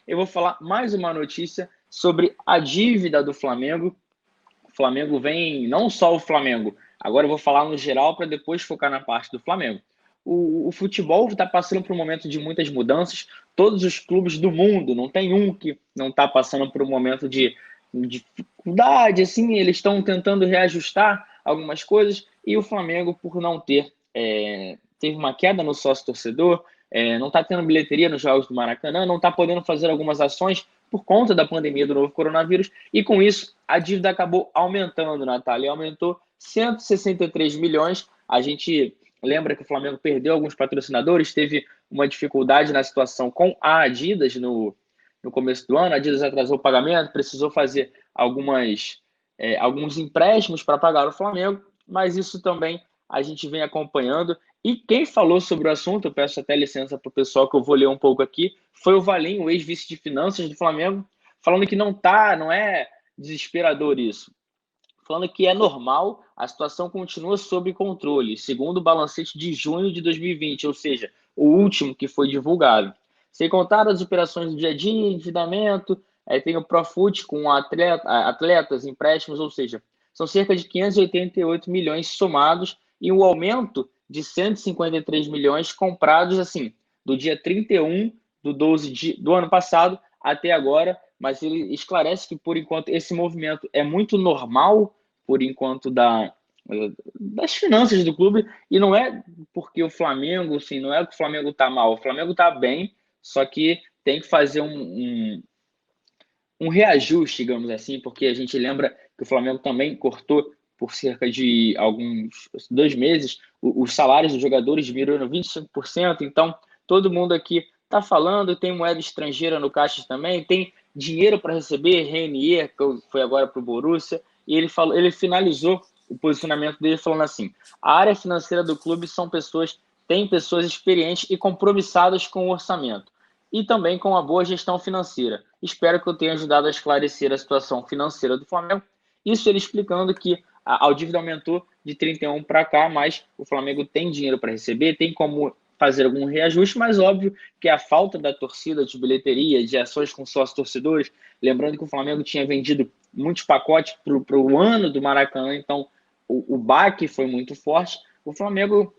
eu vou falar mais uma notícia sobre a dívida do Flamengo. O Flamengo vem, não só o Flamengo, agora eu vou falar no geral para depois focar na parte do Flamengo. O futebol está passando por um momento de muitas mudanças. Todos os clubes do mundo, não tem um que não está passando por um momento de dificuldade, assim, eles estão tentando reajustar algumas coisas, e o Flamengo, por não ter, teve uma queda no sócio-torcedor, não está tendo bilheteria nos jogos do Maracanã, não está podendo fazer algumas ações por conta da pandemia do novo coronavírus, e com isso a dívida acabou aumentando, Natália, aumentou 163 milhões. A gente lembra que o Flamengo perdeu alguns patrocinadores, teve uma dificuldade na situação com a Adidas no começo do ano, a Adidas atrasou o pagamento, precisou fazer alguns empréstimos para pagar o Flamengo, mas isso também a gente vem acompanhando. E quem falou sobre o assunto, eu peço até licença para o pessoal que eu vou ler um pouco aqui, foi o Valinho, o ex-vice de finanças do Flamengo, falando que não é desesperador isso, falando que é normal, a situação continua sob controle, segundo o balancete de junho de 2020, ou seja, o último que foi divulgado. Sem contar as operações do dia a dia, endividamento, tem o Profut com atletas, empréstimos, ou seja, são cerca de 588 milhões somados e um aumento de 153 milhões comprados, assim, do dia 31 do 12 do ano passado até agora, mas ele esclarece que, por enquanto, esse movimento é muito normal, por enquanto, das finanças do clube, e não é porque o Flamengo, assim, não é que o Flamengo está mal, o Flamengo está bem, só que tem que fazer um reajuste, digamos assim, porque a gente lembra que o Flamengo também cortou por cerca de alguns 2 meses os salários dos jogadores diminuíram 25%, então todo mundo aqui está falando, tem moeda estrangeira no caixa também, tem dinheiro para receber, Renier, que foi agora para o Borussia, e ele finalizou o posicionamento dele falando assim: a área financeira do clube tem pessoas experientes e compromissadas com o orçamento e também com uma boa gestão financeira. Espero que eu tenha ajudado a esclarecer a situação financeira do Flamengo. Isso ele explicando que a dívida aumentou de 31 para cá, mas o Flamengo tem dinheiro para receber, tem como fazer algum reajuste, mas óbvio que a falta da torcida, de bilheteria, de ações com sócios torcedores, lembrando que o Flamengo tinha vendido muitos pacotes para o ano do Maracanã, então o baque foi muito forte. O Flamengo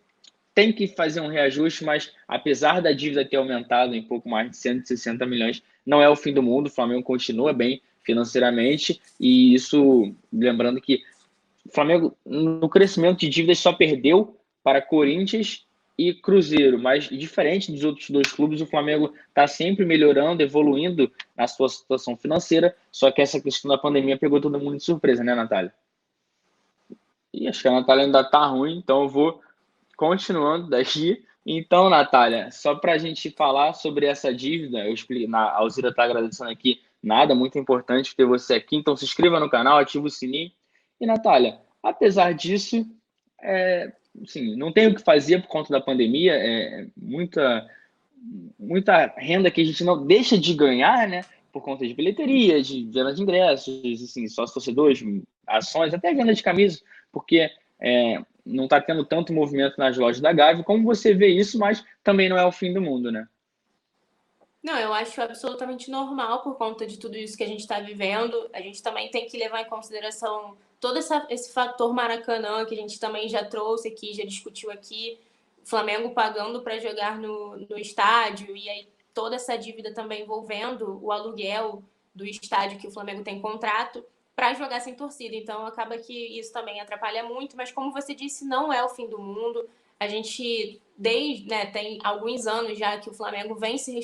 tem que fazer um reajuste, mas apesar da dívida ter aumentado em pouco mais de 160 milhões, não é o fim do mundo, o Flamengo continua bem financeiramente, e isso, lembrando que o Flamengo, no crescimento de dívidas, só perdeu para Corinthians e Cruzeiro, mas diferente dos outros dois clubes, o Flamengo está sempre melhorando, evoluindo na sua situação financeira, só que essa questão da pandemia pegou todo mundo de surpresa, né, Natália? E acho que a Natália ainda está ruim, então eu vou continuando daqui. Então, Natália, só para a gente falar sobre essa dívida, eu explico, a Alzira está agradecendo aqui, nada, muito importante ter você aqui, então se inscreva no canal, ative o sininho. E, Natália, apesar disso, assim, não tem o que fazer por conta da pandemia, muita renda que a gente não deixa de ganhar, né? Por conta de bilheteria, de venda de ingressos, assim, sócios torcedores, ações, até venda de camisa, porque não está tendo tanto movimento nas lojas da Gávea. Como você vê isso, mas também não é o fim do mundo, né? Não, eu acho absolutamente normal por conta de tudo isso que a gente está vivendo. A gente também tem que levar em consideração todo esse fator Maracanã que a gente também já trouxe aqui, já discutiu aqui. O Flamengo pagando para jogar no estádio e aí toda essa dívida também envolvendo o aluguel do estádio que o Flamengo tem contrato para jogar sem torcida. Então acaba que isso também atrapalha muito, mas como você disse, não é o fim do mundo. A gente tem alguns anos já que o Flamengo vem se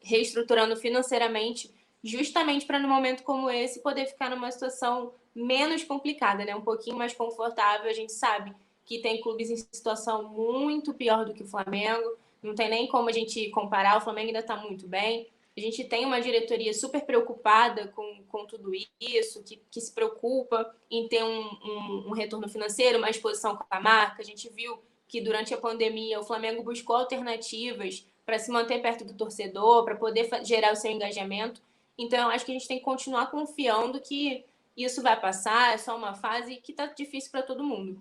reestruturando financeiramente, justamente para, num momento como esse, poder ficar numa situação menos complicada, né? Um pouquinho mais confortável. A gente sabe que tem clubes em situação muito pior do que o Flamengo, não tem nem como a gente comparar, o Flamengo ainda está muito bem. A gente tem uma diretoria super preocupada com tudo isso, que se preocupa em ter um retorno financeiro, uma exposição com a marca. A gente viu que durante a pandemia o Flamengo buscou alternativas para se manter perto do torcedor, para poder gerar o seu engajamento. Então, eu acho que a gente tem que continuar confiando que isso vai passar, é só uma fase que está difícil para todo mundo.